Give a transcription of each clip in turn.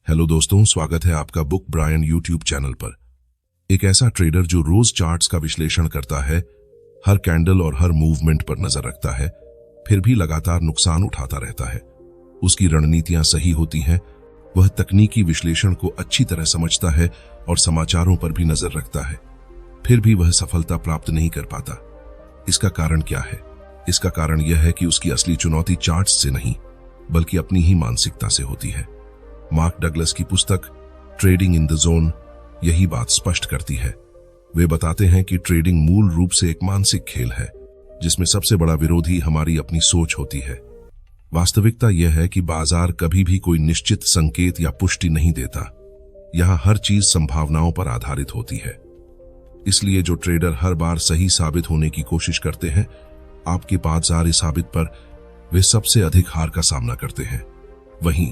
Hello दोस्तों, स्वागत है आपका बुक ब्रायन यूट्यूब चैनल पर। एक ऐसा ट्रेडर जो रोज चार्ट्स का विश्लेषण करता है, हर कैंडल और हर मूवमेंट पर नजर रखता है, फिर भी लगातार नुकसान उठाता रहता है। उसकी रणनीतियां सही होती हैं, वह तकनीकी विश्लेषण को अच्छी तरह समझता है और समाचारों पर भी नजर रखता है, फिर भी वह सफलता प्राप्त नहीं कर पाता। इसका कारण क्या है? इसका कारण यह है कि उसकी असली चुनौती चार्ट्स से नहीं बल्कि अपनी ही मानसिकता से होती है। मार्क डगलस की पुस्तक ट्रेडिंग इन द जोन यही बात स्पष्ट करती है। वे बताते हैं कि ट्रेडिंग मूल रूप से एक मानसिक खेल है जिसमें सबसे बड़ा विरोधी हमारी अपनी सोच होती है। वास्तविकता यह है कि बाजार कभी भी कोई निश्चित संकेत या पुष्टि नहीं देता। यहां हर चीज संभावनाओं पर आधारित होती है। इसलिए जो ट्रेडर हर बार सही साबित होने की कोशिश करते हैं, आपके बाजार साबित पर वे सबसे अधिक हार का सामना करते हैं। वहीं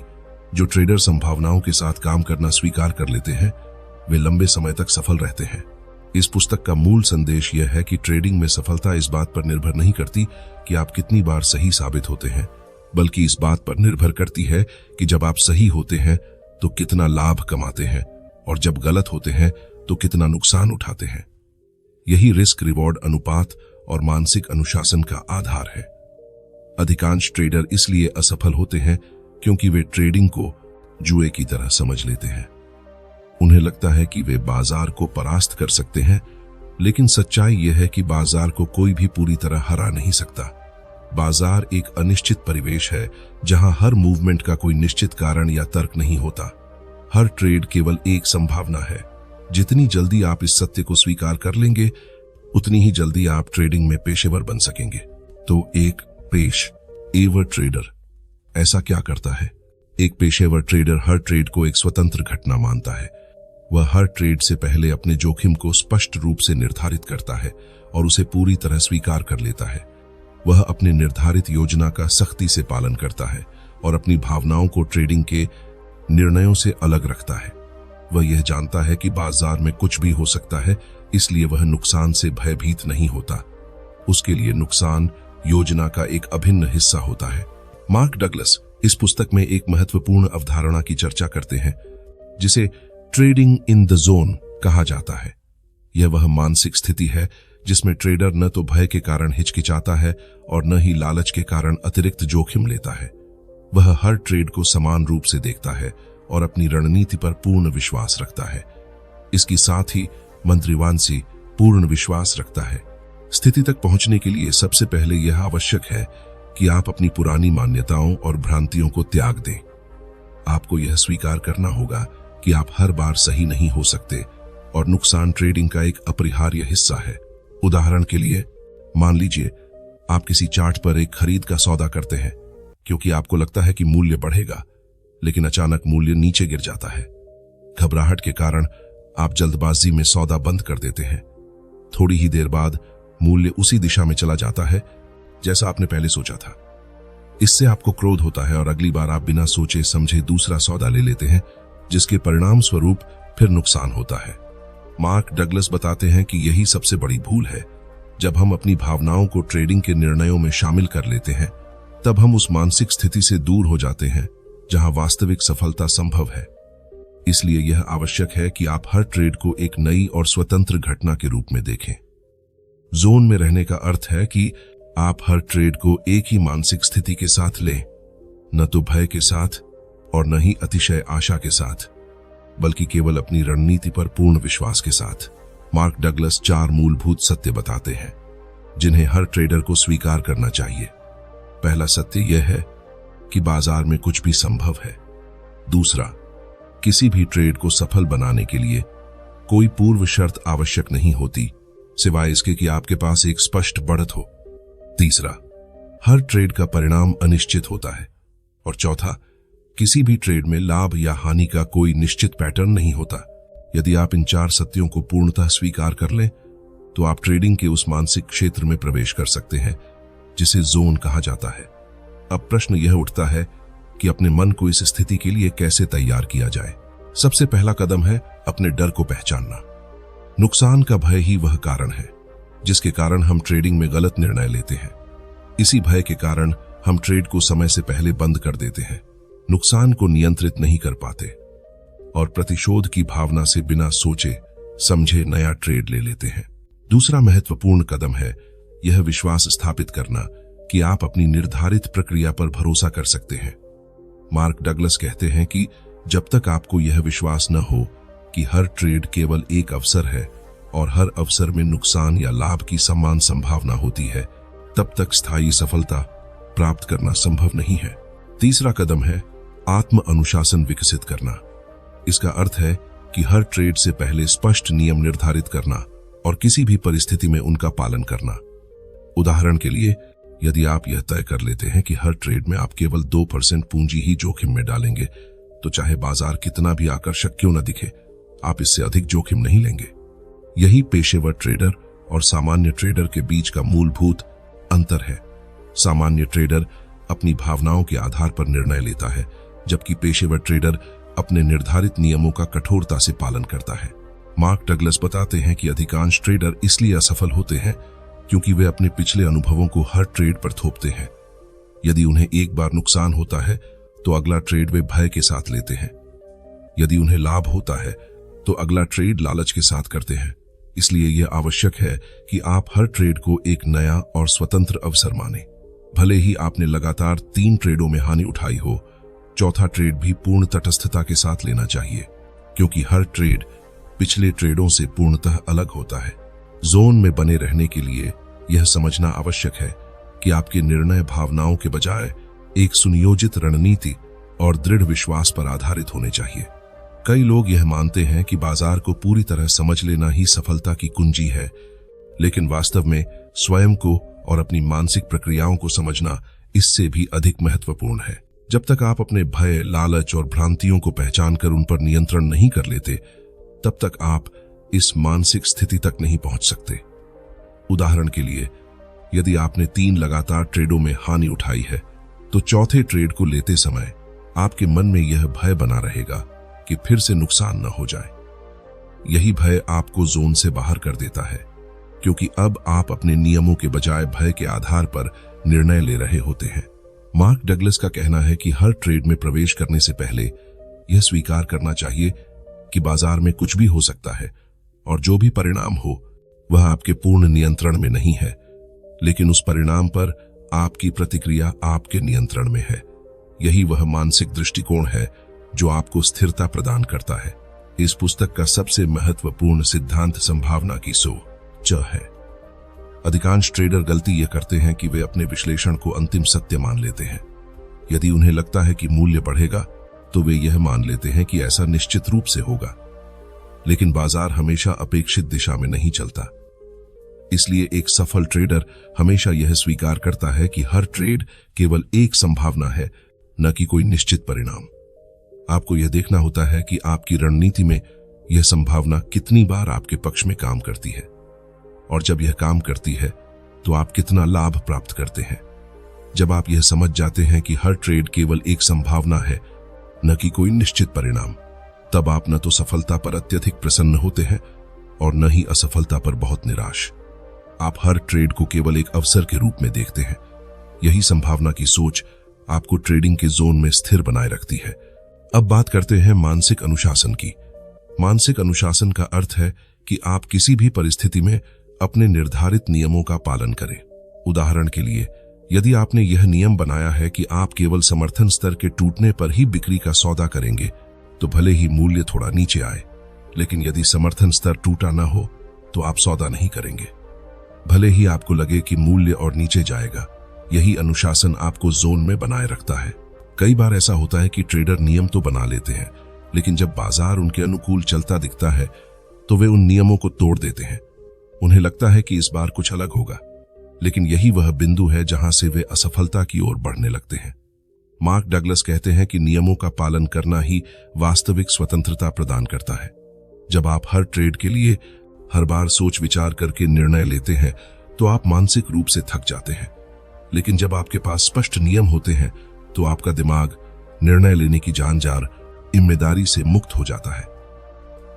जो ट्रेडर संभावनाओं के साथ काम करना स्वीकार कर लेते हैं, वे लंबे समय तक सफल रहते हैं। इस पुस्तक का मूल संदेश यह है कि ट्रेडिंग में सफलता इस बात पर निर्भर नहीं करती कि आप कितनी बार सही साबित होते हैं, बल्कि इस बात पर निर्भर करती है कि जब आप सही होते हैं तो कितना लाभ कमाते हैं और जब गलत होते हैं तो कितना नुकसान उठाते हैं। यही रिस्क रिवॉर्ड अनुपात और मानसिक अनुशासन का आधार है। अधिकांश ट्रेडर इसलिए असफल होते हैं क्योंकि वे ट्रेडिंग को जुए की तरह समझ लेते हैं। उन्हें लगता है कि वे बाजार को परास्त कर सकते हैं, लेकिन सच्चाई यह है कि बाजार को कोई भी पूरी तरह हरा नहीं सकता। बाजार एक अनिश्चित परिवेश है जहां हर मूवमेंट का कोई निश्चित कारण या तर्क नहीं होता। हर ट्रेड केवल एक संभावना है। जितनी जल्दी आप इस सत्य को स्वीकार कर लेंगे, उतनी ही जल्दी आप ट्रेडिंग में पेशेवर बन सकेंगे। तो एक पेशेवर ट्रेडर ऐसा क्या करता है? एक पेशेवर ट्रेडर हर ट्रेड को एक स्वतंत्र घटना मानता है। वह हर ट्रेड से पहले अपने जोखिम को स्पष्ट रूप से निर्धारित करता है और उसे पूरी तरह स्वीकार कर लेता है। वह अपने निर्धारित योजना का सख्ती से पालन करता है और अपनी भावनाओं को ट्रेडिंग के निर्णयों से अलग रखता है। वह यह जानता है कि बाजार में कुछ भी हो सकता है, इसलिए वह नुकसान से भयभीत नहीं होता। उसके लिए नुकसान योजना का एक अभिन्न हिस्सा होता है। मार्क डगलस इस पुस्तक में एक महत्वपूर्ण अवधारणा की चर्चा करते हैं जिसे ट्रेडिंग इन द जोन कहा जाता है। यह वह मानसिक स्थिति है जिसमें ट्रेडर न तो भय के कारण हिचकिचाता है और न ही लालच के कारण अतिरिक्त जोखिम लेता है। वह हर ट्रेड को समान रूप से देखता है और अपनी रणनीति पर पूर्ण विश्वास रखता है। इसके साथ ही मंत्रिवांसी पूर्ण विश्वास रखता है। स्थिति तक पहुंचने के लिए सबसे पहले यह आवश्यक है कि आप अपनी पुरानी मान्यताओं और भ्रांतियों को त्याग दें। आपको यह स्वीकार करना होगा कि आप हर बार सही नहीं हो सकते और नुकसान ट्रेडिंग का एक अपरिहार्य हिस्सा है। उदाहरण के लिए, मान लीजिए आप किसी चार्ट पर एक खरीद का सौदा करते हैं क्योंकि आपको लगता है कि मूल्य बढ़ेगा, लेकिन अचानक मूल्य नीचे गिर जाता है। घबराहट के कारण आप जल्दबाजी में सौदा बंद कर देते हैं। थोड़ी ही देर बाद मूल्य उसी दिशा में चला जाता है जैसा आपने पहले सोचा था। इससे आपको क्रोध होता है और अगली बार आप बिना सोचे समझे दूसरा सौदा ले लेते हैं, जिसके परिणाम स्वरूप फिर नुकसान होता है। मार्क डगलस बताते हैं कि यही सबसे बड़ी भूल है। जब हम अपनी भावनाओं को ट्रेडिंग के निर्णयों में शामिल कर लेते हैं, तब हम उस मानसिक स्थिति से दूर हो जाते हैं जहां वास्तविक सफलता संभव है। इसलिए यह आवश्यक है कि आप हर ट्रेड को एक नई और स्वतंत्र घटना के रूप में देखें। जोन में रहने का अर्थ है कि आप हर ट्रेड को एक ही मानसिक स्थिति के साथ लें, न तो भय के साथ और न ही अतिशय आशा के साथ, बल्कि केवल अपनी रणनीति पर पूर्ण विश्वास के साथ। मार्क डगलस 4 मूलभूत सत्य बताते हैं जिन्हें हर ट्रेडर को स्वीकार करना चाहिए। पहला सत्य यह है कि बाजार में कुछ भी संभव है। दूसरा, किसी भी ट्रेड को सफल बनाने के लिए कोई पूर्व शर्त आवश्यक नहीं होती, सिवाय इसके कि आपके पास एक स्पष्ट बढ़त हो। तीसरा, हर ट्रेड का परिणाम अनिश्चित होता है। और चौथा, किसी भी ट्रेड में लाभ या हानि का कोई निश्चित पैटर्न नहीं होता। यदि आप इन 4 सत्यों को पूर्णतः स्वीकार कर लें, तो आप ट्रेडिंग के उस मानसिक क्षेत्र में प्रवेश कर सकते हैं जिसे जोन कहा जाता है। अब प्रश्न यह उठता है कि अपने मन को इस स्थिति के लिए कैसे तैयार किया जाए। सबसे पहला कदम है अपने डर को पहचानना। नुकसान का भय ही वह कारण है जिसके कारण हम ट्रेडिंग में गलत निर्णय लेते हैं। इसी भय के कारण हम ट्रेड को समय से पहले बंद कर देते हैं, नुकसान को नियंत्रित नहीं कर पाते और प्रतिशोध की भावना से बिना सोचे समझे नया ट्रेड ले लेते हैं। दूसरा महत्वपूर्ण कदम है यह विश्वास स्थापित करना कि आप अपनी निर्धारित प्रक्रिया पर भरोसा कर सकते हैं। मार्क डगलस कहते हैं कि जब तक आपको यह विश्वास न हो कि हर ट्रेड केवल एक अवसर है और हर अवसर में नुकसान या लाभ की समान संभावना होती है, तब तक स्थायी सफलता प्राप्त करना संभव नहीं है। तीसरा कदम है आत्म अनुशासन विकसित करना। इसका अर्थ है कि हर ट्रेड से पहले स्पष्ट नियम निर्धारित करना और किसी भी परिस्थिति में उनका पालन करना। उदाहरण के लिए, यदि आप यह तय कर लेते हैं कि हर ट्रेड में आप केवल 2% पूंजी ही जोखिम में डालेंगे, तो चाहे बाजार कितना भी आकर्षक क्यों न दिखे, आप इससे अधिक जोखिम नहीं लेंगे। यही पेशेवर ट्रेडर और सामान्य ट्रेडर के बीच का मूलभूत अंतर है। सामान्य ट्रेडर अपनी भावनाओं के आधार पर निर्णय लेता है, जबकि पेशेवर ट्रेडर अपने निर्धारित नियमों का कठोरता से पालन करता है। मार्क डगलस बताते हैं कि अधिकांश ट्रेडर इसलिए असफल होते हैं क्योंकि वे अपने पिछले अनुभवों को हर ट्रेड पर थोपते हैं। यदि उन्हें एक बार नुकसान होता है तो अगला ट्रेड वे भय के साथ लेते हैं। यदि उन्हें लाभ होता है तो अगला ट्रेड लालच के साथ करते हैं। इसलिए यह आवश्यक है कि आप हर ट्रेड को एक नया और स्वतंत्र अवसर माने। भले ही आपने लगातार 3 ट्रेडों में हानि उठाई हो, चौथा ट्रेड भी पूर्ण तटस्थता के साथ लेना चाहिए, क्योंकि हर ट्रेड पिछले ट्रेडों से पूर्णतः अलग होता है। जोन में बने रहने के लिए यह समझना आवश्यक है कि आपके निर्णय भावनाओं के बजाय एक सुनियोजित रणनीति और दृढ़ विश्वास पर आधारित होने चाहिए। कई लोग यह मानते हैं कि बाजार को पूरी तरह समझ लेना ही सफलता की कुंजी है, लेकिन वास्तव में स्वयं को और अपनी मानसिक प्रक्रियाओं को समझना इससे भी अधिक महत्वपूर्ण है। जब तक आप अपने भय, लालच और भ्रांतियों को पहचान कर उन पर नियंत्रण नहीं कर लेते, तब तक आप इस मानसिक स्थिति तक नहीं पहुंच सकते। उदाहरण के लिए, यदि आपने 3 लगातार ट्रेडों में हानि उठाई है, तो चौथे ट्रेड को लेते समय आपके मन में यह भय बना रहेगा कि फिर से नुकसान न हो जाए। यही भय आपको जोन से बाहर कर देता है, क्योंकि अब आप अपने नियमों के बजाय भय के आधार पर निर्णय ले रहे होते हैं। मार्क डगलस का कहना है कि हर ट्रेड में प्रवेश करने से पहले यह स्वीकार करना चाहिए कि बाजार में कुछ भी हो सकता है और जो भी परिणाम हो वह आपके पूर्ण नियंत्रण में नहीं है, लेकिन उस परिणाम पर आपकी प्रतिक्रिया आपके नियंत्रण में है। यही वह मानसिक दृष्टिकोण है जो आपको स्थिरता प्रदान करता है। इस पुस्तक का सबसे महत्वपूर्ण सिद्धांत संभावना की सोच है। अधिकांश ट्रेडर गलती यह करते हैं कि वे अपने विश्लेषण को अंतिम सत्य मान लेते हैं। यदि उन्हें लगता है कि मूल्य बढ़ेगा तो वे यह मान लेते हैं कि ऐसा निश्चित रूप से होगा, लेकिन बाजार हमेशा अपेक्षित दिशा में नहीं चलता। इसलिए एक सफल ट्रेडर हमेशा यह स्वीकार करता है कि हर ट्रेड केवल एक संभावना है, न कि कोई निश्चित परिणाम। आपको यह देखना होता है कि आपकी रणनीति में यह संभावना कितनी बार आपके पक्ष में काम करती है, और जब यह काम करती है तो आप कितना लाभ प्राप्त करते हैं। जब आप यह समझ जाते हैं कि हर ट्रेड केवल एक संभावना है, न कि कोई निश्चित परिणाम, तब आप न तो सफलता पर अत्यधिक प्रसन्न होते हैं और न ही असफलता पर बहुत निराश। आप हर ट्रेड को केवल एक अवसर के रूप में देखते हैं। यही संभावना की सोच आपको ट्रेडिंग के जोन में स्थिर बनाए रखती है। अब बात करते हैं मानसिक अनुशासन की। मानसिक अनुशासन का अर्थ है कि आप किसी भी परिस्थिति में अपने निर्धारित नियमों का पालन करें। उदाहरण के लिए, यदि आपने यह नियम बनाया है कि आप केवल समर्थन स्तर के टूटने पर ही बिक्री का सौदा करेंगे, तो भले ही मूल्य थोड़ा नीचे आए, लेकिन यदि समर्थन स्तर टूटा न हो तो आप सौदा नहीं करेंगे, भले ही आपको लगे कि मूल्य और नीचे जाएगा। यही अनुशासन आपको जोन में बनाए रखता है। कई बार ऐसा होता है कि ट्रेडर नियम तो बना लेते हैं, लेकिन जब बाजार उनके अनुकूल चलता दिखता है तो वे उन नियमों को तोड़ देते हैं। उन्हें लगता है कि इस बार कुछ अलग होगा, लेकिन यही वह बिंदु है जहां से वे असफलता की ओर बढ़ने लगते हैं। मार्क डगलस कहते हैं कि नियमों का पालन करना ही वास्तविक स्वतंत्रता प्रदान करता है। जब आप हर ट्रेड के लिए हर बार सोच विचार करके निर्णय लेते हैं तो आप मानसिक रूप से थक जाते हैं, लेकिन जब आपके पास स्पष्ट नियम होते हैं तो आपका दिमाग निर्णय लेने की जानजार जिम्मेदारी से मुक्त हो जाता है।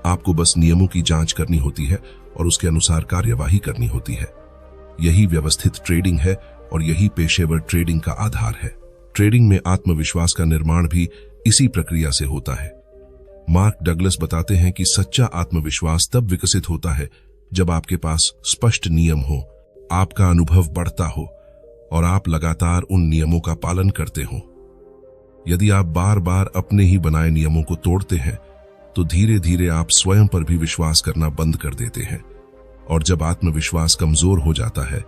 आपको बस नियमों की जांच करनी होती है और उसके अनुसार कार्यवाही करनी होती है। यही व्यवस्थित ट्रेडिंग है और यही पेशेवर ट्रेडिंग का आधार है। ट्रेडिंग में आत्मविश्वास का निर्माण भी इसी प्रक्रिया से होता है। मार्क डगलस बताते हैं कि सच्चा आत्मविश्वास तब विकसित होता है जब आपके पास स्पष्ट नियम हो, आपका अनुभव बढ़ता हो और आप लगातार उन नियमों का पालन करते हो। यदि आप बार बार अपने ही बनाए नियमों को तोड़ते हैं तो धीरे धीरे आप स्वयं पर भी विश्वास करना बंद कर देते हैं, और जब आत्मविश्वास कमजोर हो जाता है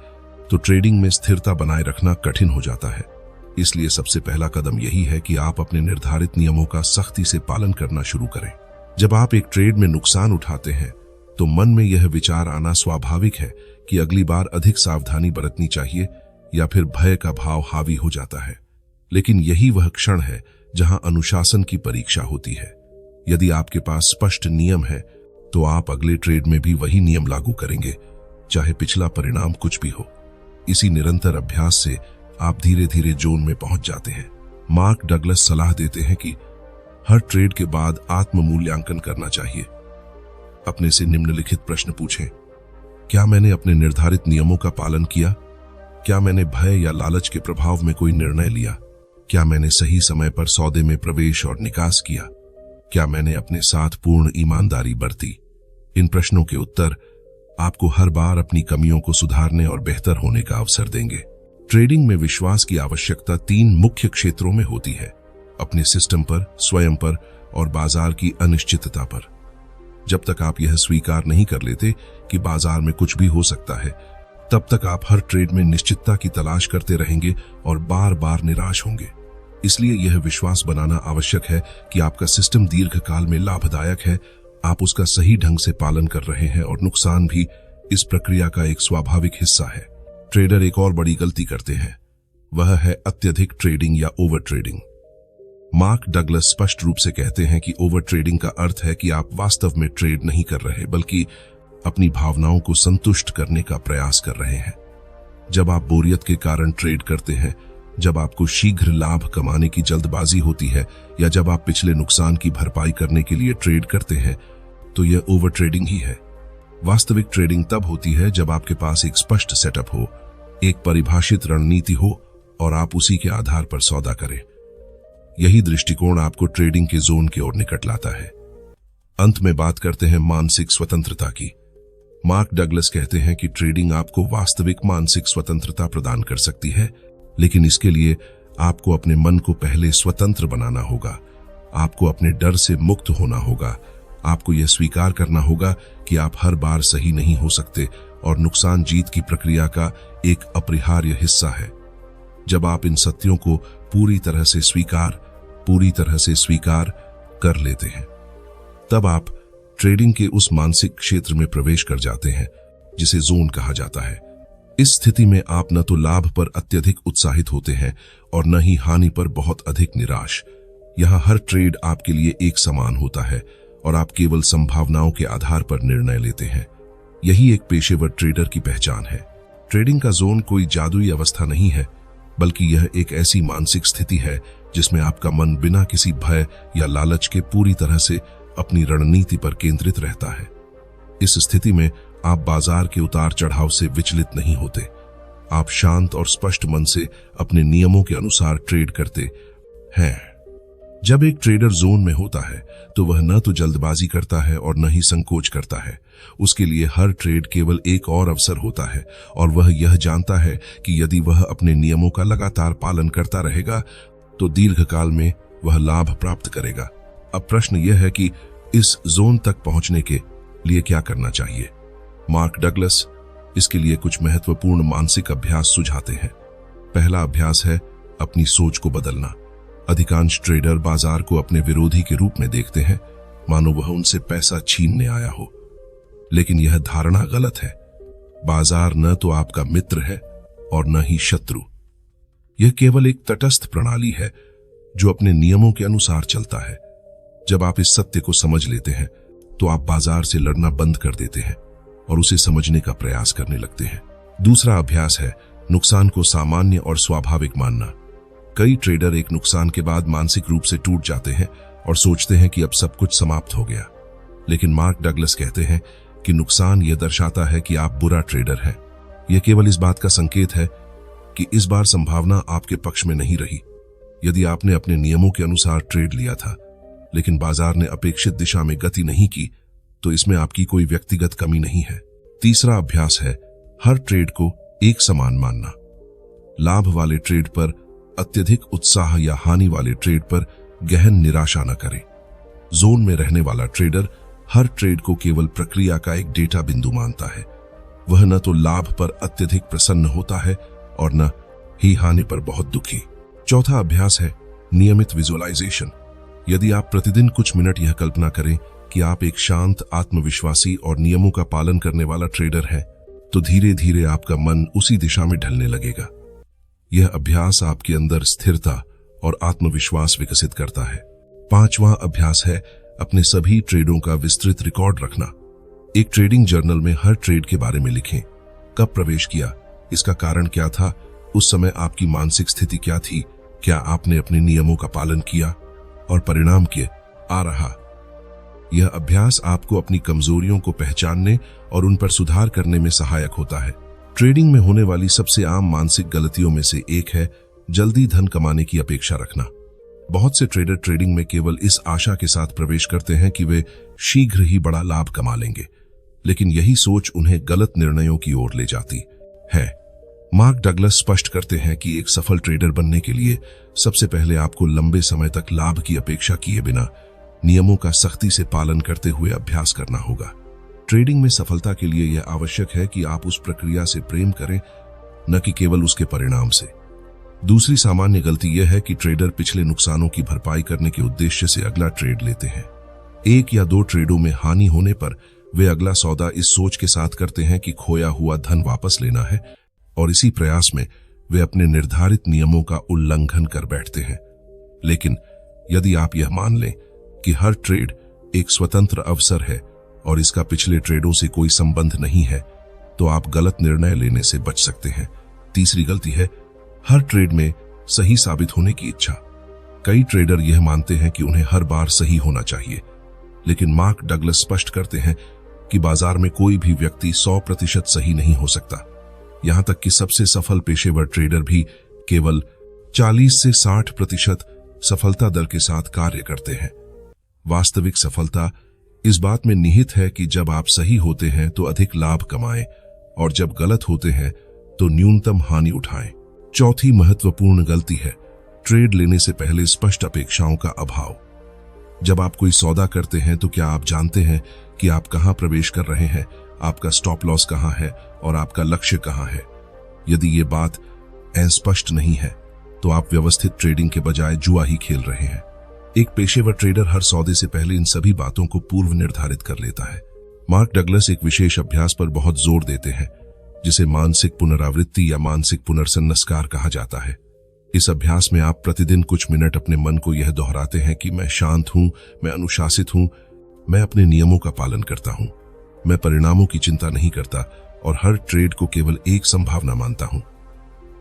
तो ट्रेडिंग में स्थिरता बनाए रखना कठिन हो जाता है। इसलिए सबसे पहला कदम यही है कि आप अपने निर्धारित नियमों का सख्ती से पालन करना शुरू करें। जब आप एक ट्रेड में नुकसान उठाते हैं तो मन में यह विचार आना स्वाभाविक है कि अगली बार अधिक सावधानी बरतनी चाहिए, या फिर भय का भाव हावी हो जाता है। लेकिन यही वह क्षण है जहां अनुशासन की परीक्षा होती है। यदि आपके पास स्पष्ट नियम है तो आप अगले ट्रेड में भी वही नियम लागू करेंगे, चाहे पिछला परिणाम कुछ भी हो। इसी निरंतर अभ्यास से आप धीरे धीरे जोन में पहुंच जाते हैं। मार्क डगलस सलाह देते हैं कि हर ट्रेड के बाद आत्म मूल्यांकन करना चाहिए। अपने से निम्नलिखित प्रश्न पूछें: क्या मैंने अपने निर्धारित नियमों का पालन किया? क्या मैंने भय या लालच के प्रभाव में कोई निर्णय लिया? क्या मैंने सही समय पर सौदे में प्रवेश और निकास किया? क्या मैंने अपने साथ पूर्ण ईमानदारी बरती? इन प्रश्नों के उत्तर आपको हर बार अपनी कमियों को सुधारने और बेहतर होने का अवसर देंगे। ट्रेडिंग में विश्वास की आवश्यकता 3 मुख्य क्षेत्रों में होती है: अपने सिस्टम पर, स्वयं पर और बाजार की अनिश्चितता पर। जब तक आप यह स्वीकार नहीं कर लेते कि बाजार में कुछ भी हो सकता है, तब तक आप हर ट्रेड में निश्चितता की तलाश करते रहेंगे और बार बार निराश होंगे। इसलिए यह विश्वास बनाना आवश्यक है कि आपका सिस्टम दीर्घकाल में लाभदायक है, आप उसका सही ढंग से पालन कर रहे हैं और नुकसान भी इस प्रक्रिया का एक स्वाभाविक हिस्सा है। ट्रेडर एक और बड़ी गलती करते हैं, वह है अत्यधिक ट्रेडिंग या ओवर ट्रेडिंग। मार्क डगलस स्पष्ट रूप से कहते हैं कि ओवर ट्रेडिंग का अर्थ है कि आप वास्तव में ट्रेड नहीं कर रहे, बल्कि अपनी भावनाओं को संतुष्ट करने का प्रयास कर रहे हैं। जब आप बोरियत के कारण ट्रेड करते हैं, जब आपको शीघ्र लाभ कमाने की जल्दबाजी होती है, या जब आप पिछले नुकसान की भरपाई करने के लिए ट्रेड करते हैं, तो यह ओवर ट्रेडिंग ही है। वास्तविक ट्रेडिंग तब होती है जब आपके पास एक स्पष्ट सेटअप हो, एक परिभाषित रणनीति हो और आप उसी के आधार पर सौदा करें। यही दृष्टिकोण आपको ट्रेडिंग के जोन की ओर निकट लाता है। अंत में बात करते हैं मानसिक स्वतंत्रता की। मार्क डगलस कहते हैं कि ट्रेडिंग आपको वास्तविक मानसिक स्वतंत्रता प्रदान कर सकती है, लेकिन इसके लिए आपको अपने मन को पहले स्वतंत्र बनाना होगा। आपको अपने डर से मुक्त होना होगा। आपको यह स्वीकार करना होगा कि आप हर बार सही नहीं हो सकते और नुकसान जीत की प्रक्रिया का एक अपरिहार्य हिस्सा है। जब आप इन सत्यों को पूरी तरह से स्वीकार कर लेते हैं, तब आप ट्रेडिंग के उस मानसिक क्षेत्र में प्रवेश कर जाते हैं जिसे जोन कहा जाता है। इस स्थिति में आप न तो लाभ पर अत्यधिक उत्साहित होते हैं और न ही हानि पर बहुत अधिक निराश। यहां हर ट्रेड आपके लिए एक समान होता है और आप केवल संभावनाओं के आधार पर निर्णय लेते हैं। यही एक पेशेवर ट्रेडर की पहचान है। ट्रेडिंग का जोन कोई जादुई अवस्था नहीं है, बल्कि यह एक ऐसी मानसिक स्थिति है जिसमें आपका मन बिना किसी भय या लालच के पूरी तरह से अपनी रणनीति पर केंद्रित रहता है। इस स्थिति में आप बाजार के उतार चढ़ाव से विचलित नहीं होते। आप शांत और स्पष्ट मन से अपने नियमों के अनुसार ट्रेड करते हैं। जब एक ट्रेडर जोन में होता है तो वह न तो जल्दबाजी करता है और न ही संकोच करता है। उसके लिए हर ट्रेड केवल एक और अवसर होता है और वह यह जानता है कि यदि वह अपने नियमों का लगातार पालन करता रहेगा तो दीर्घकाल में वह लाभ प्राप्त करेगा। अब प्रश्न यह है कि इस जोन तक पहुंचने के लिए क्या करना चाहिए। मार्क डगलस इसके लिए कुछ महत्वपूर्ण मानसिक अभ्यास सुझाते हैं। पहला अभ्यास है अपनी सोच को बदलना। अधिकांश ट्रेडर बाजार को अपने विरोधी के रूप में देखते हैं, मानो वह उनसे पैसा छीनने आया हो। लेकिन यह धारणा गलत है। बाजार न तो आपका मित्र है और न ही शत्रु। यह केवल एक तटस्थ प्रणाली है जो अपने नियमों के अनुसार चलता है। जब आप इस सत्य को समझ लेते हैं तो आप बाजार से लड़ना बंद कर देते हैं और उसे समझने का प्रयास करने लगते हैं। दूसरा अभ्यास है नुकसान को सामान्य और स्वाभाविक मानना। कई ट्रेडर एक नुकसान के बाद मानसिक रूप से टूट जाते हैं और सोचते हैं कि अब सब कुछ समाप्त हो गया। लेकिन मार्क डगलस कहते हैं कि नुकसान यह दर्शाता है कि आप बुरा ट्रेडर हैं। यह केवल इस बात का संकेत है कि इस बार संभावना आपके पक्ष में नहीं रही। यदि आपने अपने नियमों के अनुसार ट्रेड लिया था लेकिन बाजार ने अपेक्षित दिशा में गति नहीं की, तो इसमें आपकी कोई व्यक्तिगत कमी नहीं है। तीसरा अभ्यास है हर ट्रेड को एक समान मानना। लाभ वाले ट्रेड पर अत्यधिक उत्साह या हानि वाले ट्रेड पर गहन निराशा न करें। जोन में रहने वाला ट्रेडर हर ट्रेड को केवल प्रक्रिया का एक डेटा बिंदु मानता है। वह न तो लाभ पर अत्यधिक प्रसन्न होता है और न ही हानि पर बहुत दुखी। चौथा अभ्यास है नियमित विजुअलाइजेशन। यदि आप प्रतिदिन कुछ मिनट यह कल्पना करें कि आप एक शांत, आत्मविश्वासी और नियमों का पालन करने वाला ट्रेडर हैं, तो धीरे धीरे आपका मन उसी दिशा में ढलने लगेगा। यह अभ्यास आपके अंदर स्थिरता और आत्मविश्वास विकसित करता है। पांचवां अभ्यास है अपने सभी ट्रेडों का विस्तृत रिकॉर्ड रखना। एक ट्रेडिंग जर्नल में हर ट्रेड के बारे में लिखें। कब प्रवेश किया, इसका कारण क्या था, उस समय आपकी मानसिक स्थिति क्या थी, क्या आपने अपने नियमों का पालन किया और परिणाम क्या आ रहा। यह अभ्यास आपको अपनी कमजोरियों को पहचानने और उन पर सुधार करने में सहायक होता है। ट्रेडिंग में होने वाली सबसे आम मानसिक गलतियों में से एक है जल्दी धन कमाने की अपेक्षा रखना। बहुत से ट्रेडर ट्रेडिंग में केवल इस आशा के साथ प्रवेश करते हैं कि वे शीघ्र ही बड़ा लाभ कमा लेंगे, लेकिन यही सोच उन्हें गलत निर्णयों की ओर ले जाती है। मार्क डगलस स्पष्ट करते हैं कि एक सफल ट्रेडर बनने के लिए सबसे पहले आपको लंबे समय तक लाभ की अपेक्षा किए बिना नियमों का सख्ती से पालन करते हुए अभ्यास करना होगा। ट्रेडिंग में सफलता के लिए यह आवश्यक है कि आप उस प्रक्रिया से प्रेम करें, न कि केवल उसके परिणाम से। दूसरी सामान्य गलती यह है कि ट्रेडर पिछले नुकसानों की भरपाई करने के उद्देश्य से अगला ट्रेड लेते हैं। एक या दो ट्रेडों में हानि होने पर वे अगला सौदा इस सोच के साथ करते हैं कि खोया हुआ धन वापस लेना है, और इसी प्रयास में वे अपने निर्धारित नियमों का उल्लंघन कर बैठते हैं। लेकिन यदि आप यह मान लें कि हर ट्रेड एक स्वतंत्र अवसर है और इसका पिछले ट्रेडों से कोई संबंध नहीं है, तो आप गलत निर्णय लेने से बच सकते हैं। तीसरी गलती है हर ट्रेड में सही साबित होने की इच्छा। कई ट्रेडर यह मानते हैं कि उन्हें हर बार सही होना चाहिए, लेकिन मार्क डगलस स्पष्ट करते हैं कि बाजार में कोई भी व्यक्ति 100% सही नहीं हो सकता। यहां तक कि सबसे सफल पेशेवर ट्रेडर भी केवल 40 से 60% सफलता दर के साथ कार्य करते हैं। वास्तविक सफलता इस बात में निहित है कि जब आप सही होते हैं तो अधिक लाभ कमाएं, और जब गलत होते हैं तो न्यूनतम हानि उठाएं। चौथी महत्वपूर्ण गलती है ट्रेड लेने से पहले स्पष्ट अपेक्षाओं का अभाव। जब आप कोई सौदा करते हैं तो क्या आप जानते हैं कि आप कहां प्रवेश कर रहे हैं, आपका स्टॉप लॉस कहां है और आपका लक्ष्य कहां है? यदि ये बात स्पष्ट नहीं है तो आप व्यवस्थित ट्रेडिंग के बजाय जुआ ही खेल रहे हैं। एक पेशेवर ट्रेडर हर सौदे से पहले इन सभी बातों को पूर्व निर्धारित कर लेता है। मार्क डगलस एक विशेष अभ्यास पर बहुत जोर देते हैं जिसे मानसिक पुनरावृत्ति या मानसिक पुनर्संस्कार कहा जाता है। इस अभ्यास में आप प्रतिदिन कुछ मिनट अपने मन को यह दोहराते हैं कि मैं शांत हूं, मैं अनुशासित हूं, मैं अपने नियमों का पालन करता हूं, मैं परिणामों की चिंता नहीं करता और हर ट्रेड को केवल एक संभावना मानता हूं।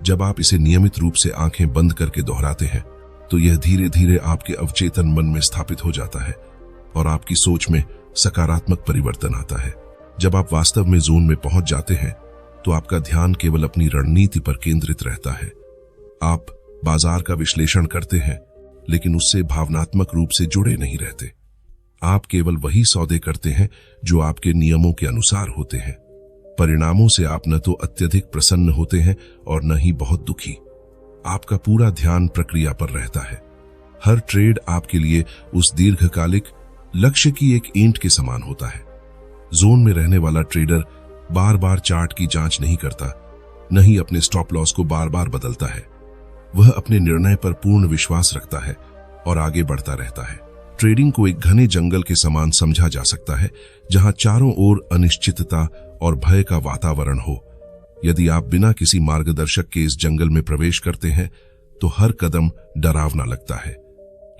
जब आप इसे नियमित रूप से आंखें बंद करके दोहराते हैं तो यह धीरे धीरे आपके अवचेतन मन में स्थापित हो जाता है और आपकी सोच में सकारात्मक परिवर्तन आता है। जब आप वास्तव में जोन में पहुंच जाते हैं तो आपका ध्यान केवल अपनी रणनीति पर केंद्रित रहता है। आप बाजार का विश्लेषण करते हैं, लेकिन उससे भावनात्मक रूप से जुड़े नहीं रहते। आप केवल वही सौदे करते हैं जो आपके नियमों के अनुसार होते हैं। परिणामों से आप न तो अत्यधिक प्रसन्न होते हैं और न ही बहुत दुखी। आपका पूरा ध्यान प्रक्रिया पर रहता है। हर ट्रेड आपके लिए उस दीर्घकालिक लक्ष्य की एक ईंट के समान होता है। जोन में रहने वाला ट्रेडर बार बार चार्ट की जांच नहीं करता, न ही अपने स्टॉप लॉस को बार बार बदलता है। वह अपने निर्णय पर पूर्ण विश्वास रखता है और आगे बढ़ता रहता है। ट्रेडिंग को एक घने जंगल के समान समझा जा सकता है जहां चारों ओर अनिश्चितता और भय का वातावरण हो। यदि आप बिना किसी मार्गदर्शक के इस जंगल में प्रवेश करते हैं तो हर कदम डरावना लगता है,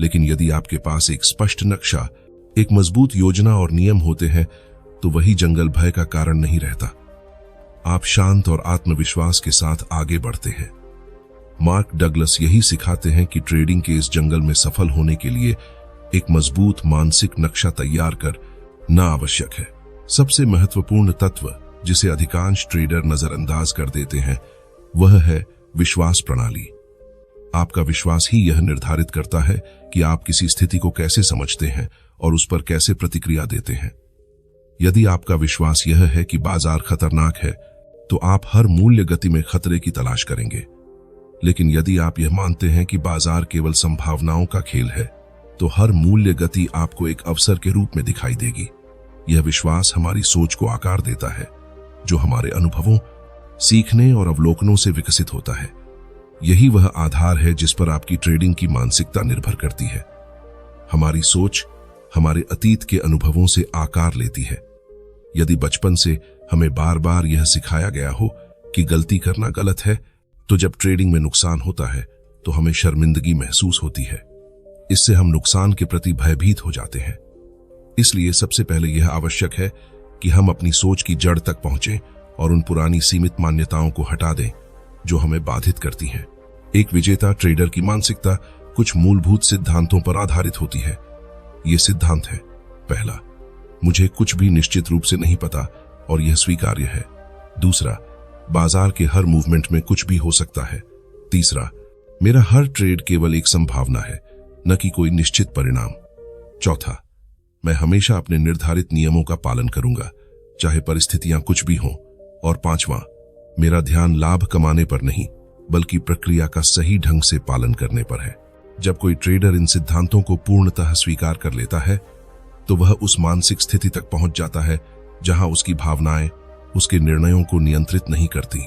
लेकिन यदि आपके पास एक स्पष्ट नक्शा, एक मजबूत योजना और नियम होते हैं तो वही जंगल भय का कारण नहीं रहता। आप शांत और आत्मविश्वास के साथ आगे बढ़ते हैं। मार्क डगलस यही सिखाते हैं कि ट्रेडिंग के इस जंगल में सफल होने के लिए एक मजबूत मानसिक नक्शा तैयार करना आवश्यक है। सबसे महत्वपूर्ण तत्व जिसे अधिकांश ट्रेडर नजरअंदाज कर देते हैं वह है विश्वास प्रणाली। आपका विश्वास ही यह निर्धारित करता है कि आप किसी स्थिति को कैसे समझते हैं और उस पर कैसे प्रतिक्रिया देते हैं। यदि आपका विश्वास यह है कि बाजार खतरनाक है, तो आप हर मूल्य गति में खतरे की तलाश करेंगे। लेकिन यदि आप यह मानते हैं कि बाजार केवल संभावनाओं का खेल है, तो हर मूल्य गति आपको एक अवसर के रूप में दिखाई देगी। यह विश्वास हमारी सोच को आकार देता है, जो हमारे अनुभवों, सीखने और अवलोकनों से विकसित होता है। यही वह आधार है जिस पर आपकी ट्रेडिंग की मानसिकता निर्भर करती है। हमारी सोच हमारे अतीत के अनुभवों से आकार लेती है। यदि बचपन से हमें बार बार यह सिखाया गया हो कि गलती करना गलत है, तो जब ट्रेडिंग में नुकसान होता है तो हमें शर्मिंदगी महसूस होती है। इससे हम नुकसान के प्रति भयभीत हो जाते हैं। इसलिए सबसे पहले यह आवश्यक है कि हम अपनी सोच की जड़ तक पहुंचें और उन पुरानी सीमित मान्यताओं को हटा दें जो हमें बाधित करती हैं। एक विजेता ट्रेडर की मानसिकता कुछ मूलभूत सिद्धांतों पर आधारित होती है। ये सिद्धांत है: पहला, मुझे कुछ भी निश्चित रूप से नहीं पता और यह स्वीकार्य है। दूसरा, बाजार के हर मूवमेंट में कुछ भी हो सकता है। तीसरा, मेरा हर ट्रेड केवल एक संभावना है, न कि कोई निश्चित परिणाम। चौथा, मैं हमेशा अपने निर्धारित नियमों का पालन करूंगा, चाहे परिस्थितियां कुछ भी हों। और पांचवा, मेरा ध्यान लाभ कमाने पर नहीं, बल्कि प्रक्रिया का सही ढंग से पालन करने पर है। जब कोई ट्रेडर इन सिद्धांतों को पूर्णतः स्वीकार कर लेता है, तो वह उस मानसिक स्थिति तक पहुंच जाता है जहां उसकी भावनाएं उसके निर्णयों को नियंत्रित नहीं करती।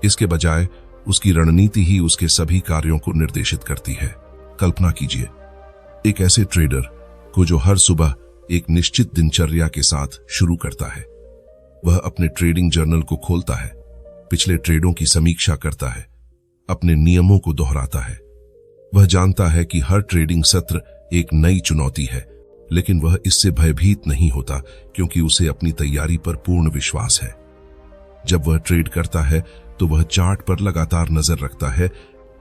इसके बजाय उसकी रणनीति ही उसके सभी कार्यों को निर्देशित करती है। कल्पना कीजिए एक ऐसे ट्रेडर को जो हर सुबह एक निश्चित दिनचर्या के साथ शुरू करता है। वह अपने ट्रेडिंग जर्नल को खोलता है, पिछले ट्रेडों की समीक्षा करता है, अपने नियमों को दोहराता है। वह जानता है कि हर ट्रेडिंग सत्र एक नई चुनौती है, लेकिन वह इससे भयभीत नहीं होता क्योंकि उसे अपनी तैयारी पर पूर्ण विश्वास है। जब वह ट्रेड करता है तो वह चार्ट पर लगातार नजर रखता है,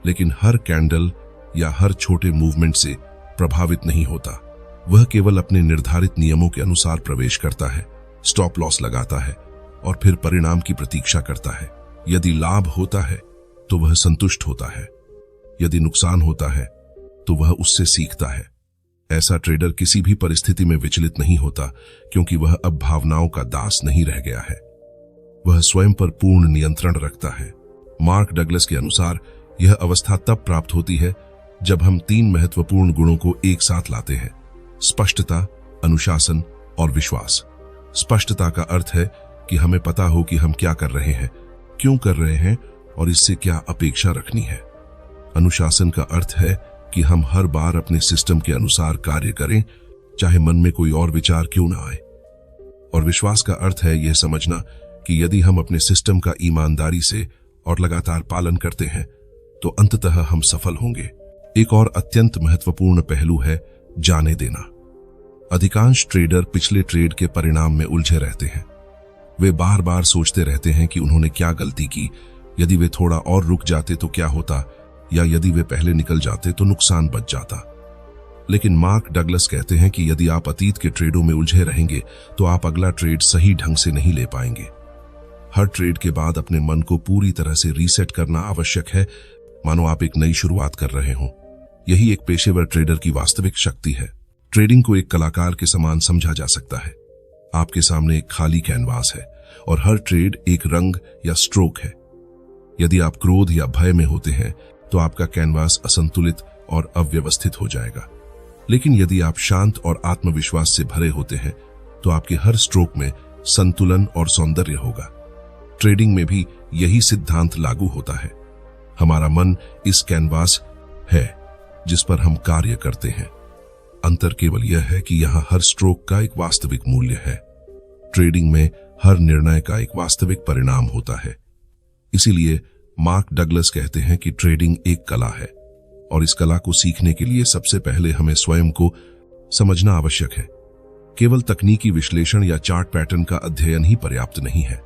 लेकिन हर कैंडल या हर छोटे मूवमेंट से प्रभावित नहीं होता। वह केवल अपने निर्धारित नियमों के अनुसार प्रवेश करता है, स्टॉप लॉस लगाता है और फिर परिणाम की प्रतीक्षा करता है। यदि लाभ होता है तो वह संतुष्ट होता है, यदि नुकसान होता है तो वह उससे सीखता है। ऐसा ट्रेडर किसी भी परिस्थिति में विचलित नहीं होता, क्योंकि वह अब भावनाओं का दास नहीं रह गया है। वह स्वयं पर पूर्ण नियंत्रण रखता है। मार्क डगलस के अनुसार यह अवस्था तब प्राप्त होती है जब हम 3 महत्वपूर्ण गुणों को एक साथ लाते हैं: स्पष्टता, अनुशासन और विश्वास। स्पष्टता का अर्थ है कि हमें पता हो कि हम क्या कर रहे हैं, क्यों कर रहे हैं और इससे क्या अपेक्षा रखनी है। अनुशासन का अर्थ है कि हम हर बार अपने सिस्टम के अनुसार कार्य करें, चाहे मन में कोई और विचार क्यों ना आए। और विश्वास का अर्थ है यह समझना कि यदि हम अपने सिस्टम का ईमानदारी से और लगातार पालन करते हैं तो अंततः हम सफल होंगे। एक और अत्यंत महत्वपूर्ण पहलू है जाने देना। अधिकांश ट्रेडर पिछले ट्रेड के परिणाम में उलझे रहते हैं। वे बार बार सोचते रहते हैं कि उन्होंने क्या गलती की, यदि वे थोड़ा और रुक जाते तो क्या होता, या यदि वे पहले निकल जाते तो नुकसान बच जाता। लेकिन मार्क डगलस कहते हैं कि यदि आप अतीत के ट्रेडों में उलझे रहेंगे तो आप अगला ट्रेड सही ढंग से नहीं ले पाएंगे। हर ट्रेड के बाद अपने मन को पूरी तरह से रीसेट करना आवश्यक है, मानो आप एक नई शुरुआत कर रहे हों। यही एक पेशेवर ट्रेडर की वास्तविक शक्ति है। ट्रेडिंग को एक कलाकार के समान समझा जा सकता है। आपके सामने एक खाली कैनवास है और हर ट्रेड एक रंग या स्ट्रोक है। यदि आप क्रोध या भय में होते हैं तो आपका कैनवास असंतुलित और अव्यवस्थित हो जाएगा। लेकिन यदि आप शांत और आत्मविश्वास से भरे होते हैं तो आपके हर स्ट्रोक में संतुलन और सौंदर्य होगा। ट्रेडिंग में भी यही सिद्धांत लागू होता है। हमारा मन इस कैनवास है जिस पर हम कार्य करते हैं। अंतर केवल यह है कि यहां हर स्ट्रोक का एक वास्तविक मूल्य है। ट्रेडिंग में हर निर्णय का एक वास्तविक परिणाम होता है। इसीलिए मार्क डगलस कहते हैं कि ट्रेडिंग एक कला है और इस कला को सीखने के लिए सबसे पहले हमें स्वयं को समझना आवश्यक है। केवल तकनीकी विश्लेषण या चार्ट पैटर्न का अध्ययन ही पर्याप्त नहीं है।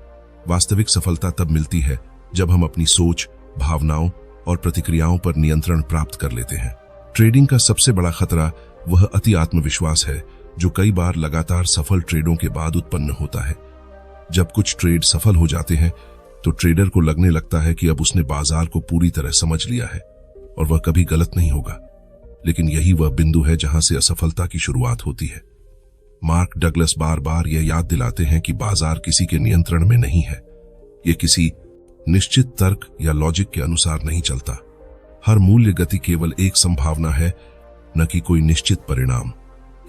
वास्तविक सफलता तब मिलती है जब हम अपनी सोच, भावनाओं और प्रतिक्रियाओं पर नियंत्रण प्राप्त कर लेते हैं। ट्रेडिंग का सबसे बड़ा खतरा वह अति आत्मविश्वास है जो कई बार लगातार सफल ट्रेडों के बाद उत्पन्न होता है। जब कुछ ट्रेड सफल हो जाते हैं तो ट्रेडर को लगने लगता है कि अब उसने बाजार को पूरी तरह समझ लिया है और वह कभी गलत नहीं होगा। लेकिन यही वह बिंदु है जहां से असफलता की शुरुआत होती है। मार्क डगलस बार बार यह याद दिलाते हैं कि बाजार किसी के नियंत्रण में नहीं है। यह किसी निश्चित तर्क या लॉजिक के अनुसार नहीं चलता। हर मूल्य गति केवल एक संभावना है, न कि कोई निश्चित परिणाम।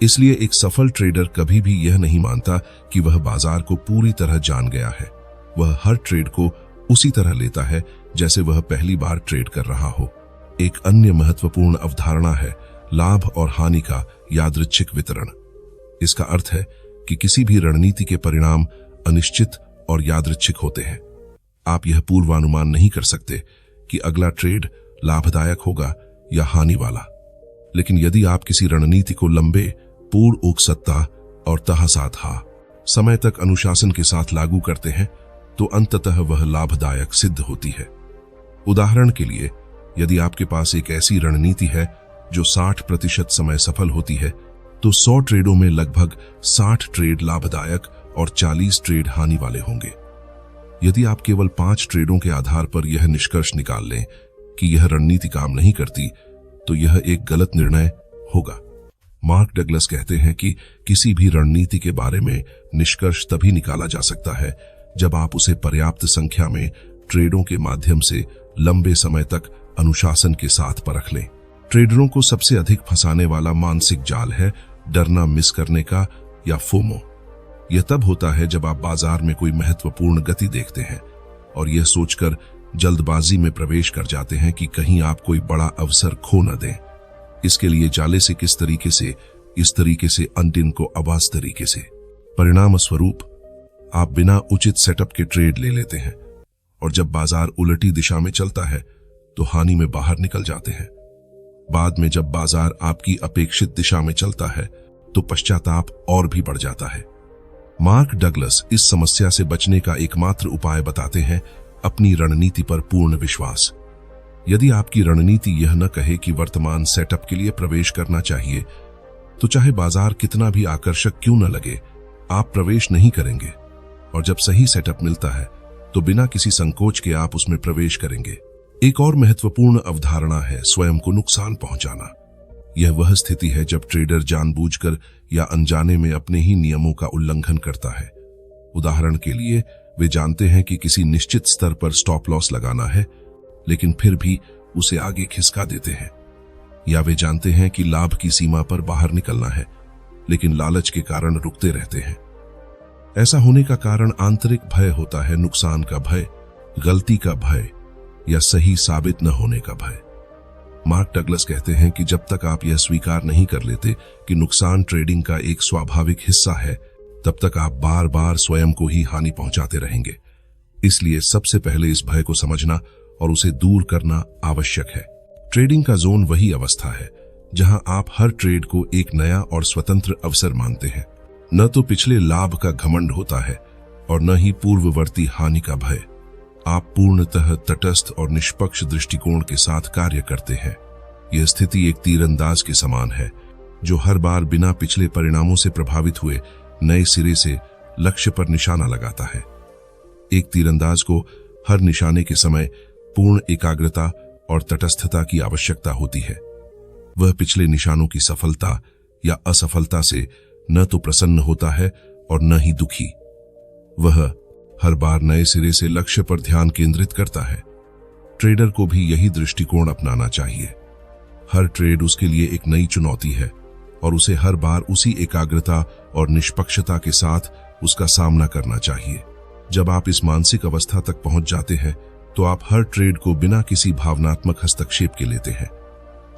इसलिए एक सफल ट्रेडर कभी भी यह नहीं मानता कि वह बाजार को पूरी तरह जान गया है। वह हर ट्रेड को उसी तरह लेता है जैसे वह पहली बार ट्रेड कर रहा हो। एक अन्य महत्वपूर्ण अवधारणा है लाभ और हानि का यादृच्छिक वितरण। इसका अर्थ है कि किसी भी रणनीति के परिणाम अनिश्चित और यादृच्छिक होते हैं। आप यह पूर्वानुमान नहीं कर सकते कि अगला ट्रेड लाभदायक होगा या हानि वाला। लेकिन यदि आप किसी रणनीति को लंबे, पूर्ण उत्सुकता और तहसाधा समय तक अनुशासन के साथ लागू करते हैं, तो अंततः वह लाभदायक सिद्ध होती है। उदाहरण के लिए, यदि आपके पास एक ऐसी रणनीति है जो 60% समय सफल होती है, तो 100 ट्रेडों में लगभग 60 ट्रेड लाभदायक और 40 ट्रेड हानि वाले होंगे। यदि आप केवल 5 ट्रेडों के आधार पर यह निष्कर्ष निकाल लें कि यह रणनीति काम नहीं करती, तो यह एक गलत निर्णय होगा। मार्क डगलस कहते हैं कि किसी भी रणनीति के बारे में निष्कर्ष तभी निकाला जा सकता है जब आप उसे पर्याप्त संख्या में ट्रेडों के माध्यम से लंबे समय तक अनुशासन के साथ परख लें। ट्रेडरों को सबसे अधिक फंसाने वाला मानसिक जाल है डरना मिस करने का या फोमो। यह तब होता है जब आप बाजार में कोई महत्वपूर्ण गति देखते हैं और यह सोचकर जल्दबाजी में प्रवेश कर जाते हैं कि कहीं आप कोई बड़ा अवसर खो न दें। इसके लिए जाले से किस तरीके से, इस तरीके से, अंतिम को आवाज तरीके से। परिणाम स्वरूप आप बिना उचित सेटअप के ट्रेड ले लेते हैं और जब बाजार उलटी दिशा में चलता है तो हानि में बाहर निकल जाते हैं। बाद में जब बाजार आपकी अपेक्षित दिशा में चलता है तो पश्चाताप और भी बढ़ जाता है। मार्क डगलस इस समस्या से बचने का एकमात्र उपाय बताते हैं अपनी रणनीति पर पूर्ण विश्वास। यदि आपकी रणनीति यह न कहे कि वर्तमान सेटअप के लिए प्रवेश करना चाहिए, तो चाहे बाजार कितना भी आकर्षक क्यों न लगे, आप प्रवेश नहीं करेंगे। और जब सही सेटअप मिलता है तो बिना किसी संकोच के आप उसमें प्रवेश करेंगे। एक और महत्वपूर्ण अवधारणा है स्वयं को नुकसान पहुंचाना। यह वह स्थिति है जब ट्रेडर जानबूझकर या अनजाने में अपने ही नियमों का उल्लंघन करता है। उदाहरण के लिए, वे जानते हैं कि किसी निश्चित स्तर पर स्टॉप लॉस लगाना है, लेकिन फिर भी उसे आगे खिसका देते हैं। या वे जानते हैं कि लाभ की सीमा पर बाहर निकलना है, लेकिन लालच के कारण रुकते रहते हैं। ऐसा होने का कारण आंतरिक भय होता है, नुकसान का भय, गलती का भय या सही साबित न होने का भय। मार्क डगलस कहते हैं कि जब तक आप यह स्वीकार नहीं कर लेते कि नुकसान ट्रेडिंग का एक स्वाभाविक हिस्सा है, तब तक आप बार बार स्वयं को ही हानि पहुंचाते रहेंगे। इसलिए सबसे पहले इस भय को समझना और उसे दूर करना आवश्यक है। ट्रेडिंग का जोन वही अवस्था है जहां आप हर ट्रेड को एक नया और स्वतंत्र अवसर मानते हैं। न तो पिछले लाभ का घमंड होता है और न ही पूर्ववर्ती हानि का भय। आप पूर्णतः तटस्थ और निष्पक्ष दृष्टिकोण के साथ कार्य करते हैं। यह स्थिति एक तीरंदाज के समान है जो हर बार बिना पिछले परिणामों से प्रभावित हुए नए सिरे से लक्ष्य पर निशाना लगाता है। एक तीरंदाज को हर निशाने के समय पूर्ण एकाग्रता और तटस्थता की आवश्यकता होती है। वह पिछले निशानों की सफलता या असफलता से न तो प्रसन्न होता है और न ही दुखी। वह हर बार नए सिरे से लक्ष्य पर ध्यान केंद्रित करता है। ट्रेडर को भी यही दृष्टिकोण अपनाना चाहिए। हर ट्रेड उसके लिए एक नई चुनौती है और उसे हर बार उसी एकाग्रता और निष्पक्षता के साथ उसका सामना करना चाहिए। जब आप इस मानसिक अवस्था तक पहुंच जाते हैं तो आप हर ट्रेड को बिना किसी भावनात्मक हस्तक्षेप के लेते हैं।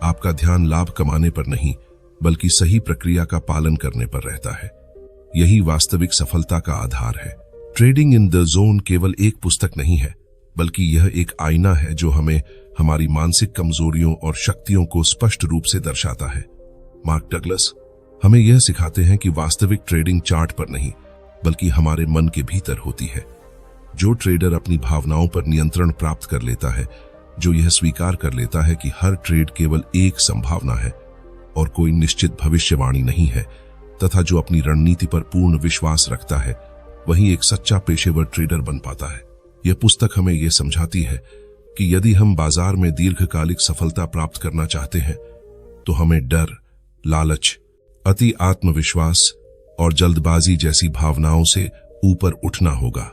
आपका ध्यान लाभ कमाने पर नहीं, बल्कि सही प्रक्रिया का पालन करने पर रहता है। यही वास्तविक सफलता का आधार है। ट्रेडिंग इन द जोन केवल एक पुस्तक नहीं है, बल्कि यह एक आईना है जो हमें हमारी मानसिक कमजोरियों और शक्तियों को स्पष्ट रूप से दर्शाता है। मार्क डगलस हमें यह सिखाते हैं कि वास्तविक ट्रेडिंग चार्ट पर नहीं, बल्कि हमारे मन के भीतर होती है। जो ट्रेडर अपनी भावनाओं पर नियंत्रण प्राप्त कर लेता है, जो यह स्वीकार कर लेता है कि हर ट्रेड केवल एक संभावना है और कोई निश्चित भविष्यवाणी नहीं है, तथा जो अपनी रणनीति पर पूर्ण विश्वास रखता है, वही एक सच्चा पेशेवर ट्रेडर बन पाता है। यह पुस्तक हमें यह समझाती है कि यदि हम बाजार में दीर्घकालिक सफलता प्राप्त करना चाहते हैं, तो हमें डर, लालच, अति आत्मविश्वास और जल्दबाजी जैसी भावनाओं से ऊपर उठना होगा।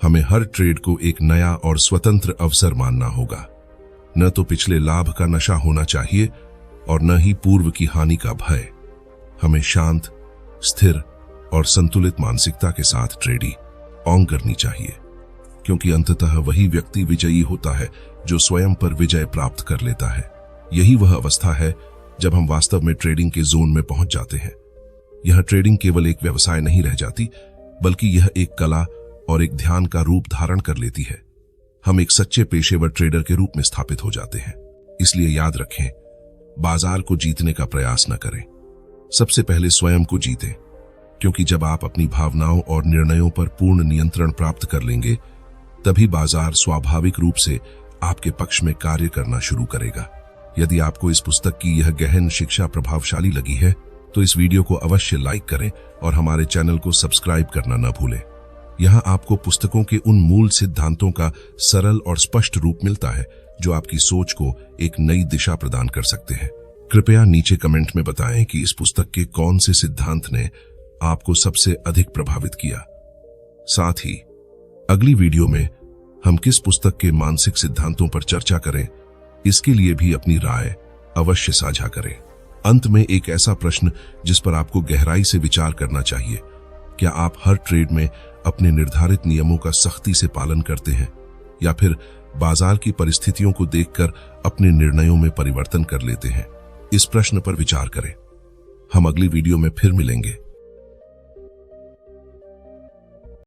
हमें हर ट्रेड को एक नया और स्वतंत्र अवसर मानना होगा। न तो पिछले लाभ का नशा होना चाहिए और न ही पूर्व की हानि का भय। हमें शांत, स्थिर और संतुलित मानसिकता के साथ ट्रेडिंग ऑन करनी चाहिए, क्योंकि अंततः वही व्यक्ति विजयी होता है जो स्वयं पर विजय प्राप्त कर लेता है। यही वह अवस्था है जब हम वास्तव में ट्रेडिंग के जोन में पहुंच जाते हैं। यह ट्रेडिंग केवल एक व्यवसाय नहीं रह जाती, बल्कि यह एक कला और एक ध्यान का रूप धारण कर लेती है। हम एक सच्चे पेशेवर ट्रेडर के रूप में स्थापित हो जाते हैं। इसलिए याद रखें, बाजार को जीतने का प्रयास न करें, सबसे पहले स्वयं को जीतें, क्योंकि जब आप अपनी भावनाओं और निर्णयों पर पूर्ण नियंत्रण प्राप्त कर लेंगे, तभी बाजार स्वाभाविक रूप से आपके पक्ष में कार्य करना शुरू करेगा। यदि आपको इस पुस्तक की यह गहन शिक्षा प्रभावशाली लगी है, तो इस वीडियो को अवश्य लाइक करें और हमारे चैनल को सब्सक्राइब करना न भूलें। यहां आपको पुस्तकों के उन मूल सिद्धांतों का सरल और स्पष्ट रूप मिलता है जो आपकी सोच को एक नई दिशा प्रदान कर सकते हैं। कृपया नीचे कमेंट में बताएं कि इस पुस्तक के कौन से सिद्धांत ने आपको सबसे अधिक प्रभावित किया। साथ ही अगली वीडियो में हम किस पुस्तक के मानसिक सिद्धांतों पर चर्चा करें, इसके लिए भी अपनी राय अवश्य साझा करें। अंत में एक ऐसा प्रश्न जिस पर आपको गहराई से विचार करना चाहिए: क्या आप हर ट्रेड में अपने निर्धारित नियमों का सख्ती से पालन करते हैं, या फिर बाजार की परिस्थितियों को देखकर अपने निर्णयों में परिवर्तन कर लेते हैं? इस प्रश्न पर विचार करें। हम अगली वीडियो में फिर मिलेंगे।